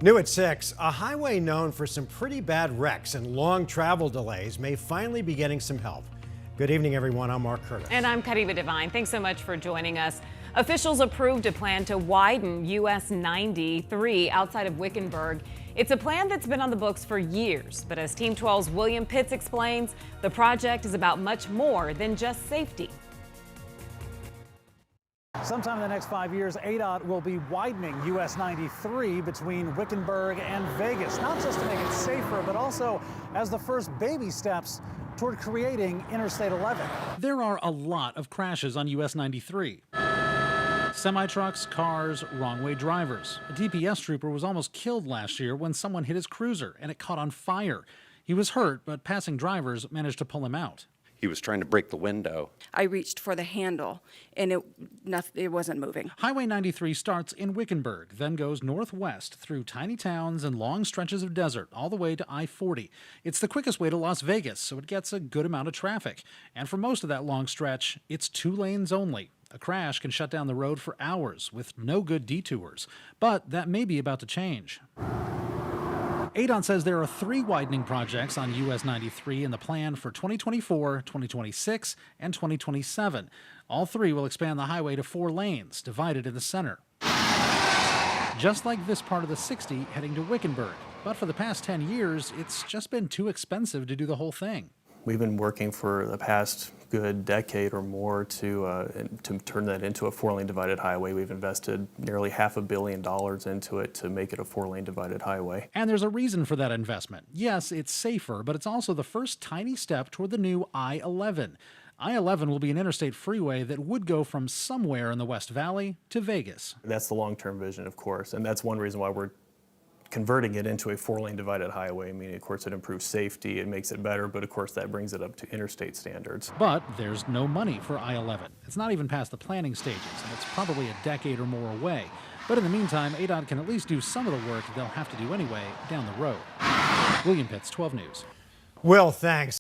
New at 6, a highway known for some pretty bad wrecks and long travel delays may finally be getting some help. Good evening, everyone. I'm Mark Curtis. And I'm Kadiva Devine. Thanks so much for joining us. Officials approved a plan to widen US 93 outside of Wickenburg. It's a plan that's been on the books for years, but as Team 12's William Pitts explains, the project is about much more than just safety. Sometime in the next 5 years, ADOT will be widening US 93 between Wickenburg and Vegas, not just to make it safer, but also as the first baby steps toward creating Interstate 11. There are a lot of crashes on US 93. Semi-trucks, cars, wrong-way drivers. A DPS trooper was almost killed last year when someone hit his cruiser and it caught on fire. He was hurt, but passing drivers managed to pull him out. He was trying to break the window. I reached for the handle, and it wasn't moving. Highway 93 starts in Wickenburg, then goes northwest through tiny towns and long stretches of desert, all the way to I-40. It's the quickest way to Las Vegas, so it gets a good amount of traffic. And for most of that long stretch, it's 2 lanes only. A crash can shut down the road for hours with no good detours. But that may be about to change. ADOT says there are 3 widening projects on US 93 in the plan for 2024, 2026, and 2027. All 3 will expand the highway to 4 lanes, divided in the center. Just like this part of the 60 heading to Wickenburg. But for the past 10 years, it's just been too expensive to do the whole thing. We've been working for the past good decade or more to turn that into a 4-lane divided highway. We've invested nearly $500 million into it to make it a 4-lane divided highway. And there's a reason for that investment. Yes, it's safer, but it's also the first tiny step toward the new I-11. I-11 will be an interstate freeway that would go from somewhere in the West Valley to Vegas. That's the long-term vision, of course, and that's one reason why we're converting it into a 4-lane divided highway. I mean, of course, it improves safety, it makes it better, but of course that brings it up to interstate standards. But there's no money for I-11. It's not even past the planning stages, and it's probably a decade or more away. But in the meantime, ADOT can at least do some of the work they'll have to do anyway down the road. William Pitts, 12 News. Will, thanks.